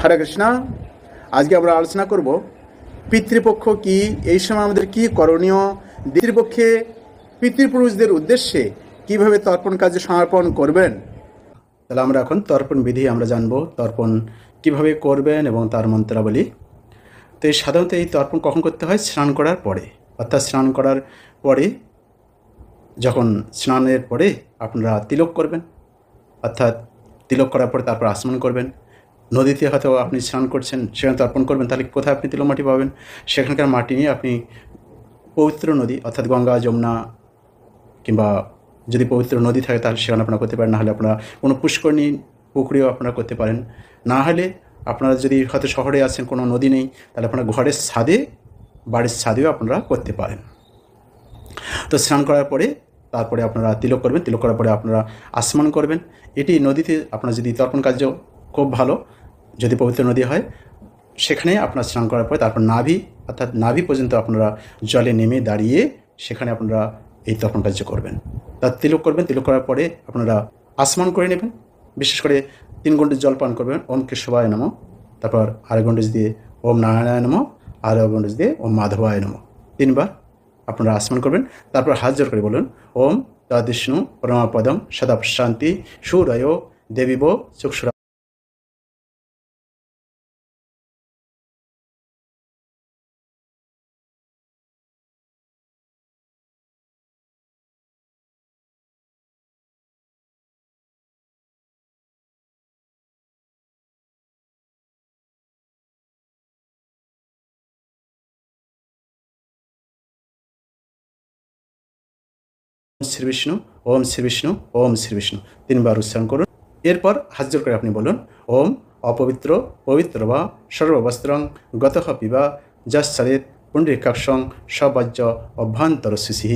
হরে কৃষ্ণ। আজকে আমরা আলোচনা করব পিতৃপক্ষ কি, এই সময় আমাদের কি করণীয়, পিতৃপক্ষে পিতৃপুরুষদের উদ্দেশ্যে কিভাবে তর্পণ কাজে সমর্পণ করবেন। তাহলে আমরা এখন তর্পণ বিধি আমরা জানব, তর্পণ কিভাবে করবেন এবং তার মন্ত্রাবলী। তো সাধারণত এই তর্পণ কখন করতে হয়? স্নান করার পরে, অর্থাৎ স্নান করার পরে, যখন স্নানের পরে আপনারা তিলক করবেন, অর্থাৎ তিলক করার পরে তারপর আচমন করবেন। নদীতে হয়তো আপনি স্নান করছেন, সেখানে তর্পণ করবেন, তাহলে কোথায় আপনি তিলক মাটি পাবেন? সেখানকার মাটি নিয়ে আপনি পবিত্র নদী অর্থাৎ গঙ্গা, যমুনা কিংবা যদি পবিত্র নদী থাকে তাহলে সেখানে আপনারা করতে পারেন, নাহলে আপনারা কোনো পুষ্করণী পুকুরেও আপনারা করতে পারেন। না হলে আপনারা যদি হয়তো শহরে আছেন, কোনো নদী নেই, তাহলে আপনারা ঘরের ছাদে, বাড়ির ছাদেও আপনারা করতে পারেন। তো স্নান করার পরে তারপরে আপনারা তিলক করবেন, তিলক করার পরে আপনারা আচমন করবেন। এটি নদীতে আপনারা যদি তর্পণ কার্য খুব ভালো, যদি পবিত্র নদী হয় সেখানে আপনারা স্নান করার পরে তারপর নাভি অর্থাৎ নাভি পর্যন্ত আপনারা জলে নেমে দাঁড়িয়ে সেখানে আপনারা এই তর্পণ কার্য করবেন। তার তিলক করবেন, তিলক করার পরে আপনারা আচমন করে নেবেন। বিশেষ করে 3 গণ্ডুষ জল পান করবেন, ওম কেশবায় নমঃ, তারপর আরেক গণ্ডুষ দিয়ে ওম নারায়ণায় নমঃ, আর এক গণ্ডুষ দিয়ে ওম মাধবায় নমঃ, 3 বার আপনারা আচমন করবেন। তারপর হাত জোর করে বলুন, ওম তদ্বিষ্ণু পরমাপদম সদা শান্তি সুরয় দেবীব চক্ষুরা। শ্রী বিষ্ণু, ওম শ্রী বিষ্ণু, ওম শ্রী বিষ্ণু 3 বার উচ্চারণ করুন। এরপর হাত জোর করে আপনি বলুন, ওম অপবিত্র পবিত্র বা সর্ববস্ত্রং গতঃ পিবা যশ্চরেত পুণ্ডরীকাক্ষং সবজ্জ অভ্যন্তর শিশি।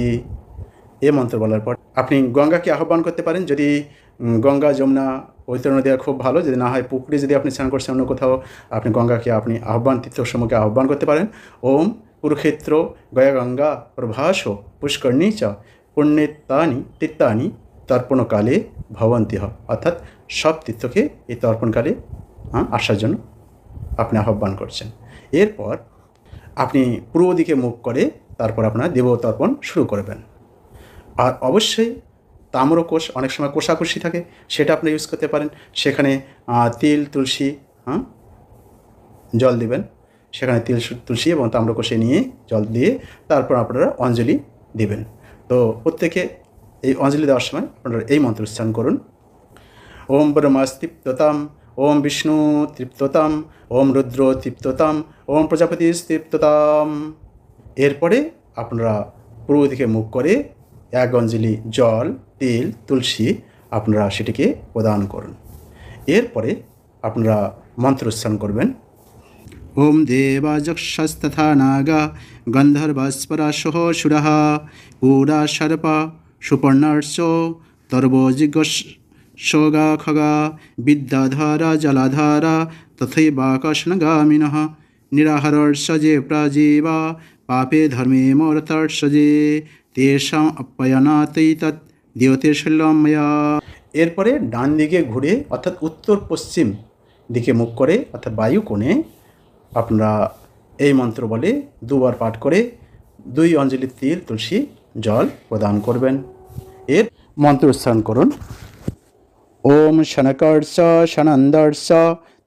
এ মন্ত্র বলার পর আপনি গঙ্গাকে আহ্বান করতে পারেন। যদি গঙ্গা, যমুনা, পবিত্র নদী খুব ভালো, যদি না হয় পুকুরে যদি আপনি স্নান করছেন অন্য কোথাও, আপনি গঙ্গাকে আপনি আহ্বান, তীর্থসমূহকে আহ্বান করতে পারেন। ওম কুরুক্ষেত্র গয়া গঙ্গা প্রভাস পুষ্করণী চ পুণ্যেতানি তীর্থানি তর্পণকালে ভবন্তি হ, অর্থাৎ সব তীর্থকে এই তর্পণকালে আসার জন্য আপনি আহ্বান করছেন। এরপর আপনি পূর্ব দিকে মুখ করে তারপর আপনার দেব তর্পণ শুরু করবেন। আর অবশ্যই তাম্রকোষ, অনেক সময় কোষাকুষি থাকে, সেটা আপনি ইউজ করতে পারেন। সেখানে তিল তুলসী জল দিবেন, সেখানে তিল তুলসী এবং তাম্রকোষে নিয়ে জল দিয়ে তারপর আপনারা অঞ্জলি দিবেন। তো প্রত্যেকে এই অঞ্জলি দেওয়ার সময় আপনারা এই মন্ত্র উচ্চারণ করুন, ওম ব্রহ্মস্তৃপ্ততাম, ওম বিষ্ণু তৃপ্ততাম, ওম রুদ্র তৃপ্ততাম, ওম প্রজাপতি তৃপ্ততাম। এরপরে আপনারা পূর্ব দিকে মুখ করে 1 অঞ্জলি জল, তিল, তুলসী আপনারা সেটিকে প্রদান করুন। এরপরে আপনারা মন্ত্র উচ্চারণ করবেন, ওম দেবাযক্ষস্তথা নাগা গন্ধর্বস্পরাশো সুরঃ পুরা সর্পা সুপর্ণর্ষ তর্বজিগা খগা বিদ্যাধারা জলাধারা তথৈবাকাশনগামিনঃ নিরাহরর্ষজে প্রাজীবা পাপে ধর্মে মরতর্ষজে তেষাং অপ্যয়নাতৈতৎ দ্যোতে শৈলময়া। এরপরে ডান দিকে ঘুরে অর্থাৎ উত্তর পশ্চিম দিকে মুখ করে অর্থাৎ বায়ু কোণে আপনারা এই মন্ত্র বলে 2 বার পাঠ করে 2 অঞ্জলি তিল তুলসী জল প্রদান করবেন। এর মন্ত্র উচ্চারণ করুন, ওম শনকর্ষ শনন্দর্ষ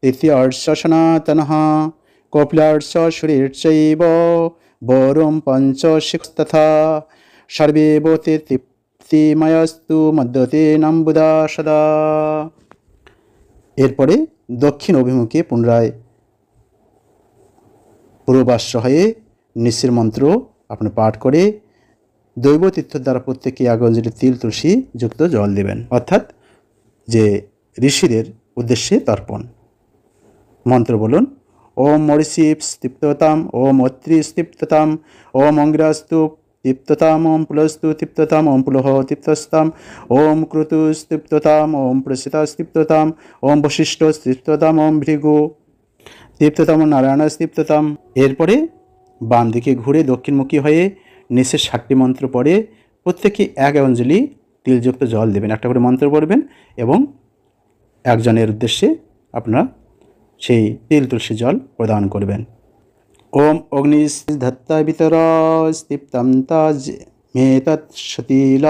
তৃতীয়র্ষ সনাতনঃ কপিলার্ষ সুরের্চৈব বরুম পঞ্চশিখস্তথা সর্বে ভূতে তৃপ্তিময়স্তু মধ্যতে নাম্বুদা সদা। এরপরে দক্ষিণ অভিমুখে পুনরায় পূর্বাশ্র হয়ে নিঃশ্রের মন্ত্র আপনি পাঠ করে দৈব তীর্থের দ্বারা প্রত্যেকে 1 অঞ্জলি তিল তুলসী যুক্ত জল দেবেন, অর্থাৎ যে ঋষিদের উদ্দেশ্যে তর্পণ। মন্ত্র বলুন, ওম মরিষি তৃপ্ততাম, ওম অত্রি তৃপ্ততাম, ওম অঙ্গিরাস্তু তৃপ্ততাম, ওম পুলস্তু তৃপ্ততাম, ওম পুলহ তৃপ্তস্তাম, ওম ক্রুতুস তৃপ্ততাম, ওম প্রসিতাস তৃপ্ততাম, ওম বশিষ্ঠ তৃপ্ততাম, ওম ভৃগু তৃপ্ততম, নারায়ণ তৃপ্ততম। এরপরে বাম দিকে ঘুরে দক্ষিণমুখী হয়ে নিচের 7টি মন্ত্র পড়ে প্রত্যেকে 1 অঞ্জলি তিলযুক্ত জল দেবেন, একটা করে মন্ত্র পড়বেন এবং একজনের উদ্দেশ্যে আপনারা সেই তিল তুলসী জল প্রদান করবেন। ওম অগ্নিধত্তা বিতর স্তৃপ্তম তাজ মে তৎসতীল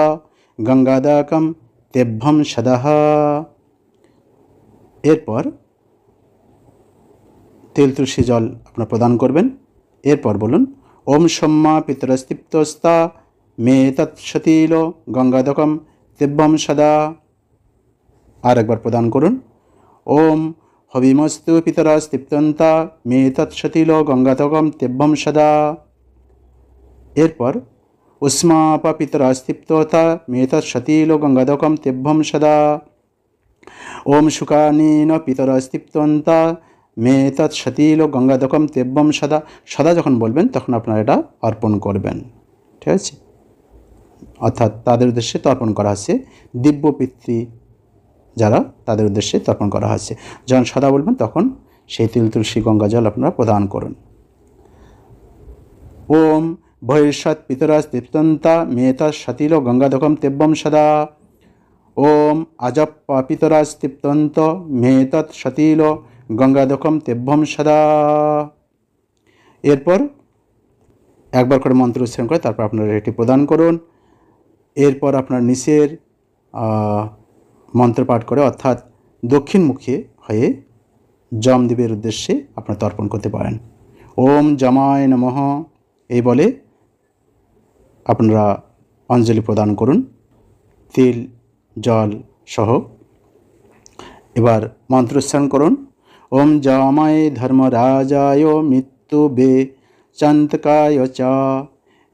গঙ্গাদাকম তেভ্যম সদা। এরপর তিল তুলসী জল আপনারা প্রদান করবেন। এরপর বলুন ওম সম্মা পিতরস্তৃপ্তস্তা মে তৎসতীল গঙ্গাদকম তেভ্যম সদা। আর একবার প্রদান করুন ওম হবিমস্তু পিতরস্তৃপ্তন্তা মে তৎসতীল গঙ্গাদকম তেভ্যম সদা। এরপর উষ্মাপা পিতরস্তৃপ্ততা মে তৎসতীল গঙ্গাদকম তেভ্যম সদা। ওম শুকানীন পিতরস্তৃপ্তন্তা মে তৎসতীল গঙ্গাদকম তেভ্যম সদা। সদা যখন বলবেন তখন আপনারা এটা অর্পণ করবেন, ঠিক আছে? অর্থাৎ তাদের উদ্দেশ্যে তর্পণ করা হচ্ছে, দিব্য পিতৃ যারা তাদের উদ্দেশ্যে তর্পণ করা হচ্ছে। যখন সদা বলবেন তখন সেই তিল তুলসী গঙ্গা জল আপনারা প্রদান করুন। ওম ভবিষ্যৎ পিতরস্তৃপ্তন্তা মে তৎসতীল গঙ্গাদকম তেভ্যম সদা। ওম আজপ্পা পিতরস্তৃপ্তন্ত মে তৎসতীল গঙ্গাদকম তেভ্যম সদা। এরপর একবার করে মন্ত্র উচ্চারণ করে তারপর আপনারা এটি প্রদান করুন। এরপর আপনার নিচের মন্ত্র পাঠ করে অর্থাৎ দক্ষিণমুখী হয়ে যমদেবের উদ্দেশ্যে আপনারা তর্পণ করতে পারেন। ওম যমায় নমঃ এই বলে আপনারা অঞ্জলি প্রদান করুন তিল জল সহ। এবার মন্ত্র উচ্চারণ করুন ওম যমায় ধর্মরাজায় মৃত্যু বে চান্তকায় চ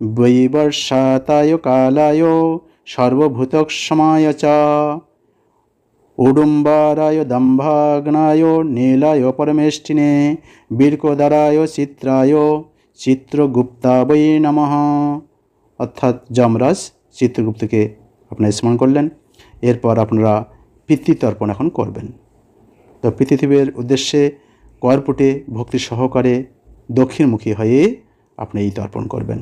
বৈবর্ষাতায় কালায় সর্বভূতক্ষমায় চ উডুম্বরায় দম্ভাগ্নায় নীলায় পরমেষ্টিনে বীরকোদারায় চিত্রায় চিত্রগুপ্তাবৈ নমঃ। অর্থাৎ যমরাজ চিত্রগুপ্তকে আপনারা স্মরণ করলেন। এরপর আপনারা পিতৃতর্পণ এখন করবেন। তো পিতৃদেবের উদ্দেশ্যে করপুটে ভক্তি সহকারে দক্ষিণমুখী হয়ে আপনি এই তর্পণ করবেন।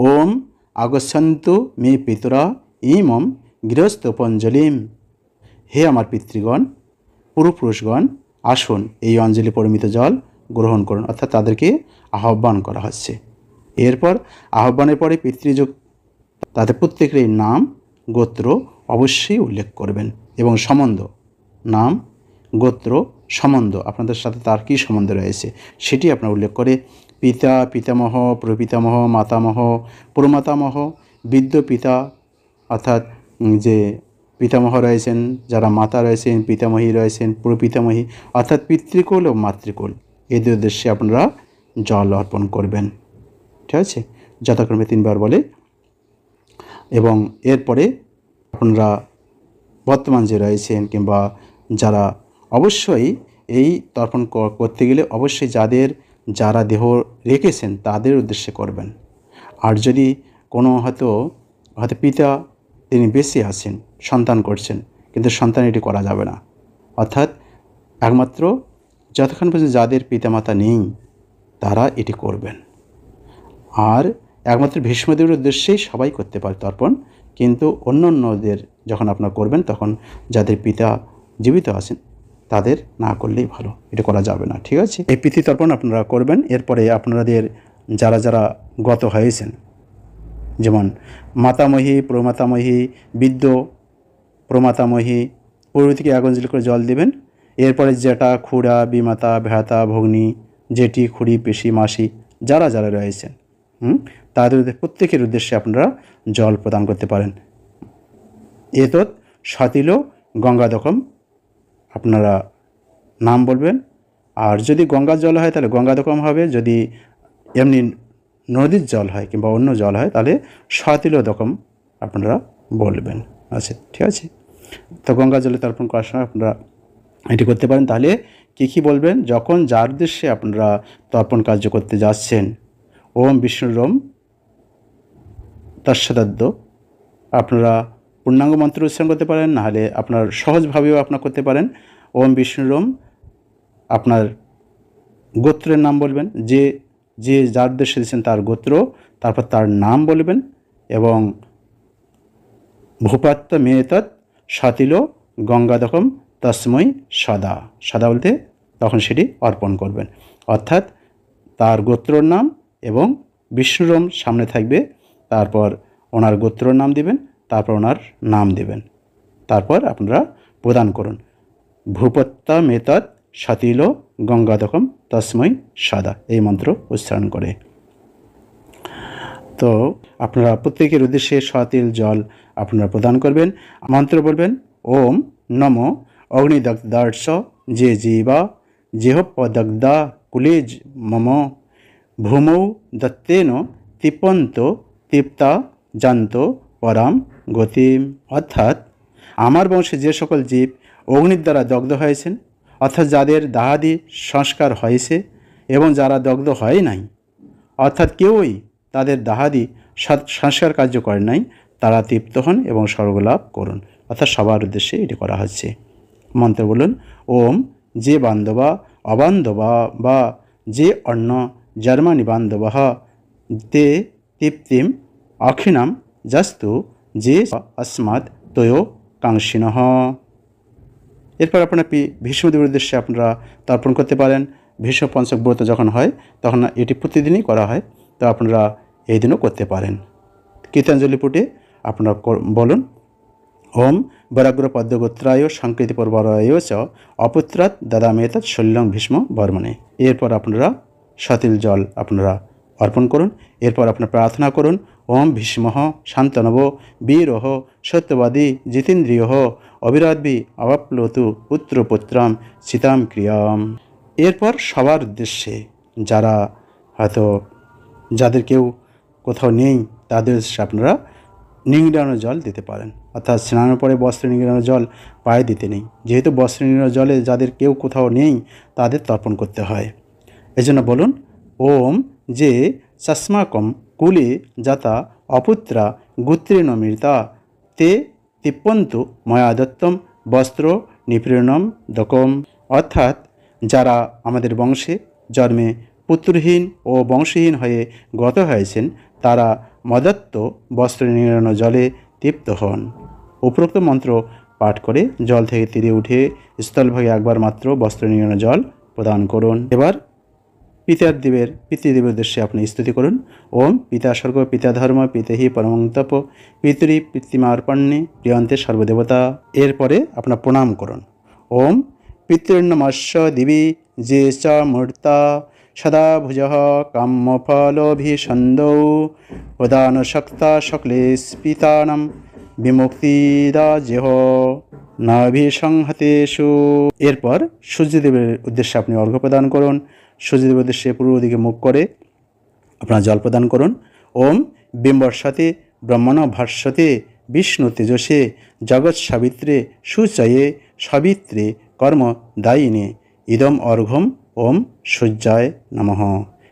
ওম আগচ্ছন্তু মে পিতরা ইমম গৃহস্থপঞ্জলিম। হে আমার পিতৃগণ, পূর্বপুরুষগণ, আসুন এই অঞ্জলি পরিমিত জল গ্রহণ করুন। অর্থাৎ তাদেরকে আহ্বান করা হচ্ছে। এরপর আহ্বানের পরে পিতৃযোগ তাদের প্রত্যেকের নাম গোত্র অবশ্যই উল্লেখ করবেন এবং সম্বন্ধ, নাম গোত্র সম্বন্ধ আপনাদের সাথে তার কী সম্বন্ধ রয়েছে সেটি আপনার উল্লেখ করে পিতা, পিতামহ, প্রপিতামহ, মাতামহ, প্রমাতামহ, বৃদ্ধ পিতা অর্থাৎ যে পিতামহ রয়েছেন, যারা মাতা রয়েছেন, পিতামহী রয়েছেন, প্রপিতামহী অর্থাৎ পিতৃকুল ও মাতৃকুল এদের উদ্দেশ্যে আপনারা জল অর্পণ করবেন, ঠিক আছে? যথাক্রমে 3 বার বলে। এবং এরপরে আপনারা বর্তমান যে রয়েছেন কিংবা যারা অবশ্যই এই তর্পণ করতে গেলে অবশ্যই যারা দেহ রেখেছেন তাদের উদ্দেশ্যে করবেন। আর যদি কোনো হয়তো পিতা তিনি বেঁচে আছেন, সন্তান করছেন, কিন্তু সন্তান এটি করা যাবে না। অর্থাৎ একমাত্র যতক্ষণ পর্যন্ত যাদের পিতামাতা নেই তারা এটি করবেন। আর একমাত্র ভীষ্মদেবের উদ্দেশ্যেই সবাই করতে পারে তর্পণ, কিন্তু অন্যদের যখন আপনারা করবেন তখন যাদের পিতা জীবিত আছেন তাদের না করলেই ভালো, এটা করা যাবে না, ঠিক আছে? এই পিতৃতর্পণ আপনারা করবেন। এরপরে আপনাদের যারা গত হয়েছেন, যেমন মাতামহী, প্রমাতামহী, বৃদ্ধ, প্রমাতামহী প্রভৃতিকে এক অঞ্জলি করে জল দেবেন। এরপরে জেঠা, খুড়া, বিমাতা, ভ্রাতা, ভগ্নী, জেঠি, খুড়ি, পিসি, মাসি যারা রয়েছেন তাদের প্রত্যেকের উদ্দেশ্যে আপনারা জল প্রদান করতে পারেন। এতৎ সতিল গঙ্গাদকম আপনারা নাম বলবেন। আর যদি গঙ্গার জল হয় তাহলে গঙ্গাদকম হবে, যদি এমনি নদীর জল হয় কিংবা অন্য জল হয় তাহলে সতিলোদকম আপনারা বলবেন। আচ্ছা, ঠিক আছে? তো গঙ্গা জলে তর্পণ করার সময় আপনারা এটি করতে পারেন। তাহলে কী বলবেন? যখন যার উদ্দেশ্যে আপনারা তর্পণ কার্য করতে যাচ্ছেন, ওম বিষ্ণুরম তৎসদাদ্য আপনারা পূর্ণাঙ্গ মন্ত্র উচ্চারণ করতে পারেন, নাহলে আপনার সহজভাবেও আপনারা করতে পারেন। ওম বিষ্ণুরম আপনার গোত্রের নাম বলবেন, যে যার উদ্দেশ্যে দিচ্ছেন তার গোত্র, তারপর তার নাম বলবেন এবং ভূপাত্ত মেতৎ সতিল গঙ্গাদকম তস্মৈ সদা। সদা বলতে তখন সেটি অর্পণ করবেন। অর্থাৎ তার গোত্রর নাম এবং বিষ্ণুরম সামনে থাকবে, তারপর ওনার গোত্রর নাম দিবেন, তারপর ওনার নাম দেবেন, তারপর আপনারা প্রদান করুন। ভূপত্যা মেতৎ সতিল গঙ্গাদকম তস্মৈ সদা, এই মন্ত্র উচ্চারণ করে। তো আপনারা প্রত্যেকের উদ্দেশ্যে সতিল জল আপনারা প্রদান করবেন। মন্ত্র বলবেন, ওম নম অগ্নিদগ্ধার্ষ যে জীবা যেহপদগ্ধা কুলেজ মম ভূমৌ দত্তেন তৃপন্ত তৃপ্তা জান্ত পরাম গতিম। অর্থাৎ আমার বংশে যে সকল জীব অগ্নির দ্বারা দগ্ধ হয়েছেন, অর্থাৎ যাদের দাহাদি সংস্কার হয়েছে এবং যারা দগ্ধ হয় নাই, অর্থাৎ কেউই তাদের দাহাদি সংস্কার কার্য করেন নাই, তারা তৃপ্ত হন এবং স্বর্গলাভ করুন। অর্থাৎ সবার উদ্দেশ্যে এটি করা হচ্ছে। মন্ত্র বলুন, ওম যে বান্ধবা অবান্ধবা বা যে অন্য জার্মানি বান্ধবাহ তে তৃপ্তিম অক্ষিণাম জাস্তু যে अस्मात् তয় কাঙ্ক্ষিণঃ। এরপর আপনার ভীষ্মদেবের উদ্দেশ্যে আপনারা তর্পণ করতে পারেন। ভীষ্ম পঞ্চক ব্রত যখন হয় তখন এটি প্রতিদিনই করা হয়, তো আপনারা এই দিনও করতে পারেন। কীর্তঞ্জলি পুটে আপনারা বলুন, ওম বরাগ্র পদ্মগোত্রায় সংকৃতি পর্বরায় চ অপুত্রাৎ দদামেতৎ শল্যং ভীষ্ম বর্মণে। এরপর আপনারা সতিল জল আপনারা অর্পণ করুন। এরপর আপনারা প্রার্থনা করুন, ওম ভীষ্মঃ শান্তনব বীরহ সত্যবাদী জিতেন্দ্রিয় অবিরাদ্বি অবাপ্লতু পুত্রপুত্রাম সীতাম ক্রিয়াম। এরপর সবার উদ্দেশ্যে যারা হয়তো যাদের কেউ কোথাও নেই তাদের উদ্দেশ্যে আপনারা নিংড়ানো জল দিতে পারেন। অর্থাৎ স্নানের পরে বস্ত্র নিংড়ানো জল পায়ে দিতে নেই, যেহেতু বস্ত্র নিংড়ানো জলে যাদের কেউ কোথাও নেই তাদের তর্পণ করতে হয়। এজন্য বলুন, ওম যে চস্মাকম কুলে যাতা অপুত্রা গোত্রেণ মৃতা তে তৃপ্যন্তু ময়া দত্তম বস্ত্র নিপীড়নম দকম। অর্থাৎ যারা আমাদের বংশে জন্মে পুত্রহীন ও বংশহীন হয়ে গত হয়েছেন তারা মদত্ত বস্ত্র নিংড়ানো জলে তৃপ্ত হন। উপরোক্ত মন্ত্র পাঠ করে জল থেকে তীরে উঠে স্থলভাগে একবার মাত্র বস্ত্র নিংড়ানো জল প্রদান করুন। এবার পিতৃদেবের উদ্দেশ্যে আপনি স্তুতি করুন। ওম পিতা স্বর্গ পিতা ধর্ম পিতেহি পরমং তপ পিতৃ পিতৃমার্পণ্যে প্রিয়ন্তে সর্বদেবতা। এরপরে আপনার প্রণাম করুন। ওম পিতৃর্নমস্য দিবি যে চ মূর্তা সদা ভুজ কাম্যফলভিসন্দৌ প্রদান শক্তা সকলেস্পিতানাম বিমুক্তিদা জেহ নাভিসংহতেষু। এরপর সূর্যদেবের উদ্দেশ্যে আপনি অর্ঘ্য প্রদান করুন। সূর্যদেবের উদ্দেশ্যে পূর্ব দিকে মুখ করে আপনারা জল প্রদান করুন। ওম বিম্বর্ষতে ব্রহ্মণ ভাস্বতে বিষ্ণু তেজসে জগৎ সাবিত্রে সুচয়ে সবিত্রে কর্ম দায়িনে ইদম অর্ঘ্যম ওম সূর্যায় নমঃ।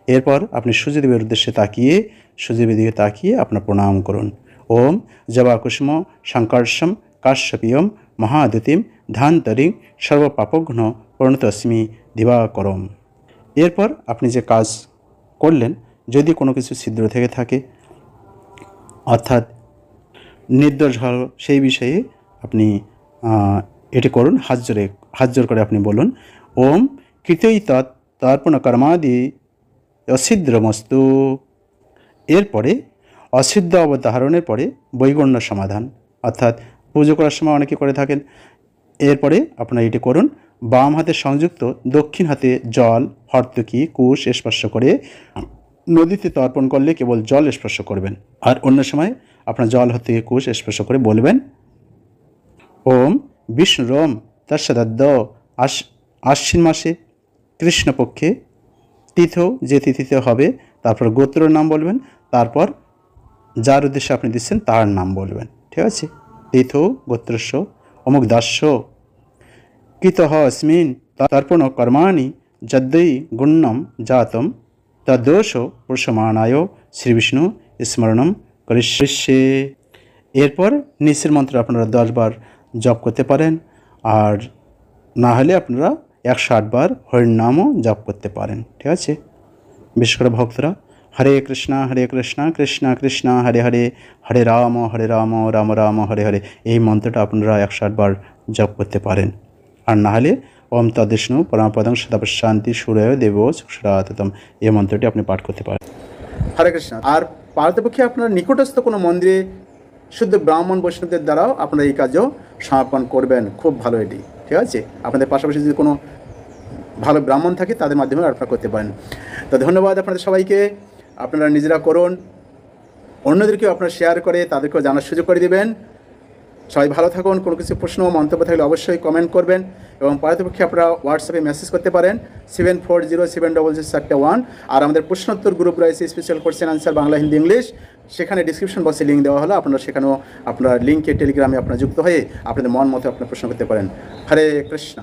এরপর আপনি সূর্যদেবের উদ্দেশ্যে তাকিয়ে সূর্যদেবের দিকে তাকিয়ে আপনার প্রণাম করুন। ওম জবাকুষ্ম সংকর্ষম কাশ্যপীয়ম মহাদুতিম ধান্তরিং সর্বপাপঘ্ন প্রণতস্মি দিবাকরম। এরপর আপনি যে কাজ করলেন, যদি কোনো কিছু ছিদ্র থেকে থাকে অর্থাৎ নির্দোষ হল সেই বিষয়ে আপনি এটি করুন। হাত জোর করে আপনি বলুন, ওম কৃতৈ তর্পণ কর্মাদি অছিদ্রমস্তু। এরপরে অছিদ্র অবধারণের পরে বৈগণ্য সমাধান, অর্থাৎ পুজো করার সময় অনেকে করে থাকেন। এরপরে আপনারা এটি করুন, বাম হাতে সংযুক্ত দক্ষিণ হাতে জল হর্তকি কুশ স্পর্শ করে নদীতে তর্পণ করলে কেবল জল স্পর্শ করবেন, আর অন্য সময় আপনার জল হর্তকি কুশ স্পর্শ করে বলবেন, ওম বিষ্ণুরম তৎসদদ্দ আশ্বিন মাসে কৃষ্ণপক্ষে তীর্থ যে তিথিতে হবে, তারপর গোত্রের নাম বলবেন, তারপর যার উদ্দেশ্যে আপনি দিচ্ছেন তার নাম বলবেন। ঠিক আছে? তীর্থ গোত্রস্য অমুক দাস্য কৃতঃ अस्मिन् তর্পণ কর্মাণি যদ্বৈ গুণ্যম জাতম তদ্দোষ প্রশমানায় শ্রীবিষ্ণু স্মরণম করিষ্যে। এরপর নিচের মন্ত্র আপনারা 10 বার জপ করতে পারেন, আর না হলে আপনারা 108 বার হরিনামও জপ করতে পারেন। ঠিক আছে? বিশেষ করে ভক্তরা হরে কৃষ্ণ কৃষ্ণ কৃষ্ণ হরে হরে হরে রাম রাম রাম হরে হরে, এই মন্ত্রটা আপনারা 108 বার জপ করতে পারেন। আর না হলে ওম তদ্বিষ্ণু পরমপদং সদাপশান্তি সুরয় দেব সুরাততম এই মন্ত্রটি আপনি পাঠ করতে পারেন। হরে কৃষ্ণ। আর পারতপক্ষে আপনার নিকটস্থ কোনো মন্দিরে শুদ্ধ ব্রাহ্মণ বৈষ্ণবদের দ্বারাও আপনারা এই কাজও সমাপন করবেন, খুব ভালো এটি, ঠিক আছে। আপনাদের পাশাপাশি যদি কোনো ভালো ব্রাহ্মণ থাকে তাদের মাধ্যমে আপনারা করতে পারেন। তো ধন্যবাদ আপনাদের সবাইকে। আপনারা নিজেরা করুন, অন্যদেরকেও আপনারা শেয়ার করে তাদেরকেও জানার সুযোগ করে দেবেন। সবাই ভালো থাকুন। কোনো কিছু প্রশ্ন ও মন্তব্য থাকলে অবশ্যই কমেন্ট করবেন এবং পারতপক্ষে আপনারা হোয়াটসঅ্যাপে মেসেজ করতে পারেন 74070041। আর আমাদের প্রশ্নোত্তর গ্রুপ রয়েছে, special question answer Bangla, Hindi, English. সেখানে ডিসক্রিপশন বক্সে লিঙ্ক দেওয়া হলো, আপনারা সেখানেও আপনার লিঙ্কে টেলিগ্রামে আপনারা যুক্ত হয়ে আপনাদের মন মতো আপনার প্রশ্ন করতে পারেন। হরে কৃষ্ণ।